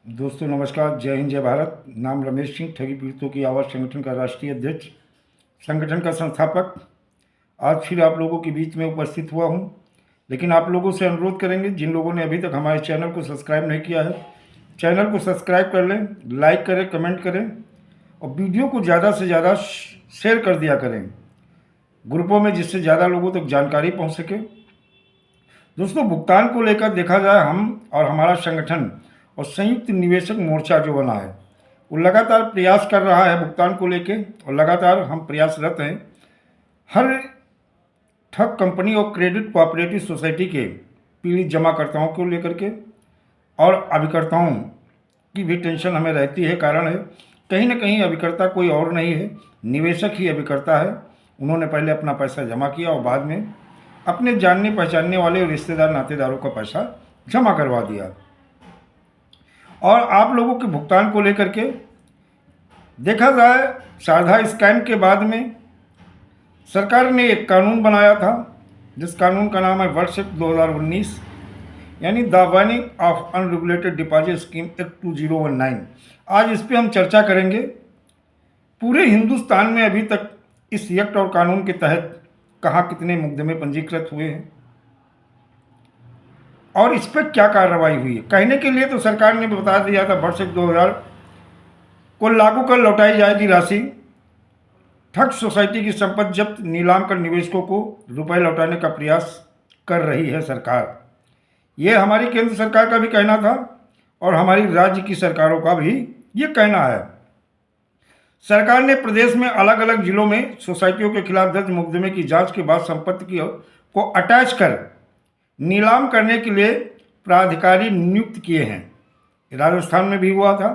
दोस्तों नमस्कार, जय हिंद, जय भारत। नाम रमेश सिंह, ठगी पीड़ितों की आवाज़ संगठन का राष्ट्रीय अध्यक्ष, संगठन का संस्थापक। आज फिर आप लोगों के बीच में उपस्थित हुआ हूं, लेकिन आप लोगों से अनुरोध करेंगे, जिन लोगों ने अभी तक हमारे चैनल को सब्सक्राइब नहीं किया है, चैनल को सब्सक्राइब कर लें, लाइक करें, कमेंट करें और वीडियो को ज़्यादा से ज़्यादा शेयर कर दिया करें ग्रुपों में, जिससे ज़्यादा लोगों तक जानकारी पहुँच सके। दोस्तों, भुगतान को लेकर देखा जाए, हम और हमारा संगठन और संयुक्त निवेशक मोर्चा जो बना है, वो लगातार प्रयास कर रहा है भुगतान को लेके, और लगातार हम प्रयासरत हैं हर ठग कंपनी और क्रेडिट कोऑपरेटिव सोसाइटी के पीड़ित जमाकर्ताओं को लेकर के, और अभिकर्ताओं की भी टेंशन हमें रहती है। कारण है, कहीं ना कहीं अभिकर्ता कोई और नहीं है, निवेशक ही अभिकर्ता है। उन्होंने पहले अपना पैसा जमा किया और बाद में अपने जानने पहचानने वाले रिश्तेदार नातेदारों का पैसा जमा करवा दिया। और आप लोगों के भुगतान को लेकर के देखा जाए, शारदा स्कैम के बाद में सरकार ने एक कानून बनाया था, जिस कानून का नाम है वर्ष 2019, यानी the banning of unregulated deposit scheme act 2019। आज इस पे हम चर्चा करेंगे। पूरे हिंदुस्तान में अभी तक इस एक्ट और कानून के तहत कहाँ कितने मुकदमे पंजीकृत हुए हैं और इस पर क्या कार्रवाई हुई है। कहने के लिए तो सरकार ने बता दिया था वर्ष 2000 को लागू कर लौटाई जाएगी राशि। ठग सोसाइटी की संपत्ति जब्त, नीलाम कर निवेशकों को रुपए लौटाने का प्रयास कर रही है सरकार। ये हमारी केंद्र सरकार का भी कहना था और हमारी राज्य की सरकारों का भी ये कहना है। सरकार ने प्रदेश में अलग अलग जिलों में सोसाइटियों के खिलाफ दर्ज मुकदमे की जांच के बाद संपत्ति को अटैच कर नीलाम करने के लिए प्राधिकारी नियुक्त किए हैं। राजस्थान में भी हुआ था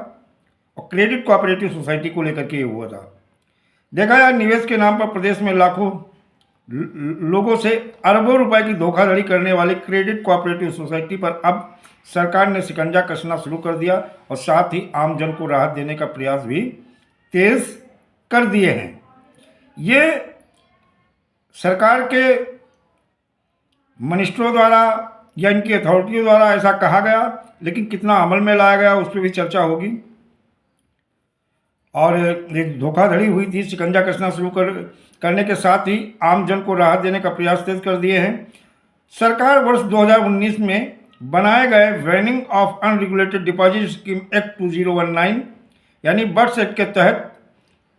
और क्रेडिट कोऑपरेटिव सोसाइटी को लेकर के हुआ था। देखा जाए, निवेश के नाम पर प्रदेश में लाखों लोगों से अरबों रुपए की धोखाधड़ी करने वाली क्रेडिट कोऑपरेटिव सोसाइटी पर अब सरकार ने शिकंजा कसना शुरू कर दिया और साथ ही आमजन को राहत देने का प्रयास भी तेज कर दिए हैं। ये सरकार के मिनिस्टरों द्वारा या इनकी अथॉरिटियों द्वारा ऐसा कहा गया, लेकिन कितना अमल में लाया गया उस पर भी चर्चा होगी। और ये धोखाधड़ी हुई थी, शिकंजा कसना शुरू करने के साथ ही आम जन को राहत देने का प्रयास तेज कर दिए हैं। सरकार वर्ष 2019 में बनाए गए banning of unregulated deposit scheme act 2019 यानी बर्ड्स एक्ट के तहत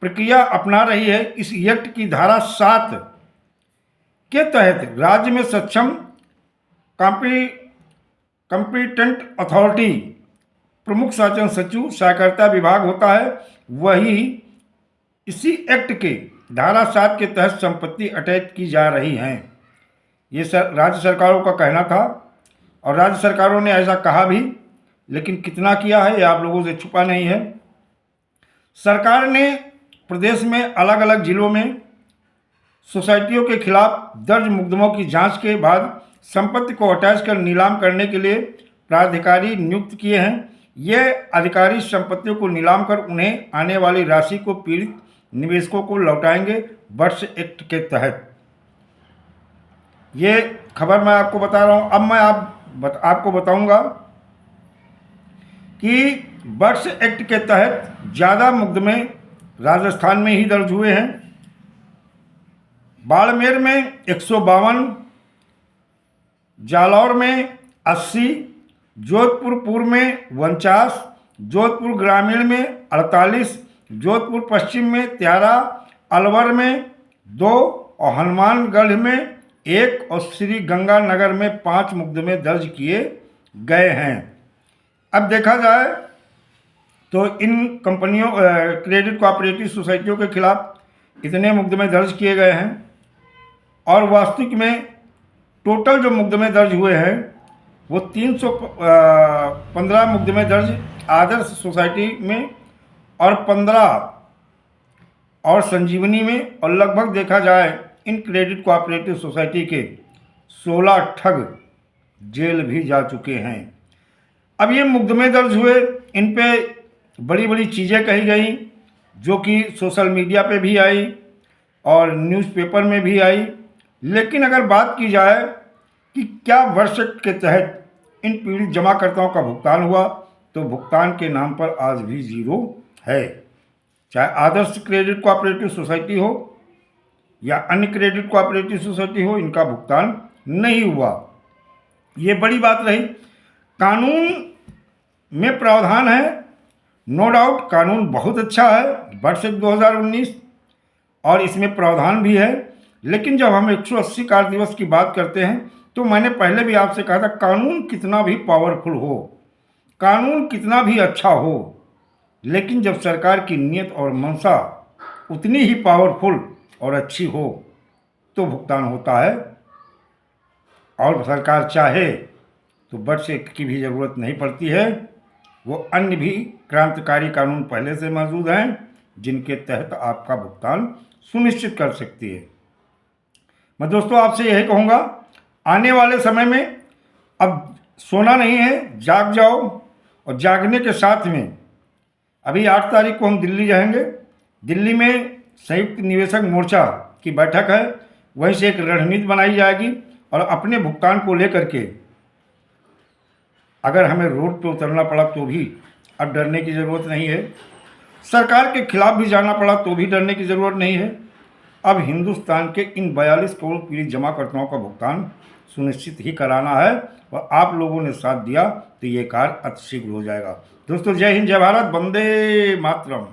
प्रक्रिया अपना रही है। इस एक्ट की धारा 7 के तहत राज्य में सक्षम कॉम्पिटेंट अथॉरिटी, प्रमुख शासन सचिव, सहकारिता विभाग होता है, वही इसी एक्ट के धारा 7 के तहत संपत्ति अटैच की जा रही हैं। ये राज्य सरकारों का कहना था और राज्य सरकारों ने ऐसा कहा भी, लेकिन कितना किया है ये आप लोगों से छुपा नहीं है। सरकार ने प्रदेश में अलग अलग जिलों में सोसाइटियों के खिलाफ दर्ज मुकदमों की जांच के बाद संपत्ति को अटैच कर नीलाम करने के लिए प्राधिकारी नियुक्त किए हैं। ये अधिकारी संपत्तियों को नीलाम कर उन्हें आने वाली राशि को पीड़ित निवेशकों को लौटाएंगे वर्ष एक्ट के तहत। ये खबर मैं आपको बता रहा हूँ। अब मैं आपको बताऊंगा कि वर्ष एक्ट के तहत ज़्यादा मुकदमे राजस्थान में ही दर्ज हुए हैं। बाड़मेर में 152, जालौर में 80, जोधपुर पूर्व में 49, जोधपुर ग्रामीण में 48, जोधपुर पश्चिम में 13, अलवर में 2 और हनुमानगढ़ में 1 और श्री गंगानगर में 5 मुकदमे दर्ज किए गए हैं। अब देखा जाए तो इन कंपनियों क्रेडिट कोऑपरेटिव सोसाइटियों के खिलाफ इतने मुकदमे दर्ज किए गए हैं और वास्तविक में टोटल जो मुकदमे दर्ज हुए हैं वो 315 मुकदमे दर्ज आदर्श सोसाइटी में और 15 और संजीवनी में, और लगभग देखा जाए इन क्रेडिट कोऑपरेटिव सोसाइटी के 16 ठग जेल भी जा चुके हैं। अब ये मुकदमे दर्ज हुए, इन पे बड़ी बड़ी चीज़ें कही गई जो कि सोशल मीडिया पे भी आई और न्यूज़पेपर में भी आई। लेकिन अगर बात की जाए कि क्या वर्ष के तहत इन पीड़ित जमाकर्ताओं का भुगतान हुआ, तो भुगतान के नाम पर आज भी जीरो है। चाहे आदर्श क्रेडिट कोऑपरेटिव सोसाइटी हो या अन्य क्रेडिट कोऑपरेटिव सोसाइटी हो, इनका भुगतान नहीं हुआ। ये बड़ी बात रही। कानून में प्रावधान है, नो डाउट कानून बहुत अच्छा है, वर्ष 2019, और इसमें प्रावधान भी है। लेकिन जब हम 180 कार्य दिवस की बात करते हैं तो मैंने पहले भी आपसे कहा था, कानून कितना भी पावरफुल हो, कानून कितना भी अच्छा हो, लेकिन जब सरकार की नीयत और मंशा उतनी ही पावरफुल और अच्छी हो तो भुगतान होता है। और सरकार चाहे तो वर्ष की भी ज़रूरत नहीं पड़ती है। वो अन्य भी क्रांतिकारी कानून पहले से मौजूद हैं जिनके तहत आपका भुगतान सुनिश्चित कर सकती है। मैं दोस्तों आपसे यही कहूँगा, आने वाले समय में अब सोना नहीं है, जाग जाओ। और जागने के साथ में अभी 8 तारीख को हम दिल्ली जाएंगे। दिल्ली में संयुक्त निवेशक मोर्चा की बैठक है, वहीं से एक रणनीति बनाई जाएगी और अपने भुगतान को लेकर के अगर हमें रोड पर उतरना पड़ा तो भी अब डरने की ज़रूरत नहीं है। सरकार के खिलाफ भी जाना पड़ा तो भी डरने की ज़रूरत नहीं है। अब हिंदुस्तान के इन 42 करोड़ पीड़ित जमाकर्ताओं का भुगतान सुनिश्चित ही कराना है और आप लोगों ने साथ दिया तो ये कार्य अतिशीघ्र हो जाएगा। दोस्तों जय हिंद, जय भारत, वंदे मातरम।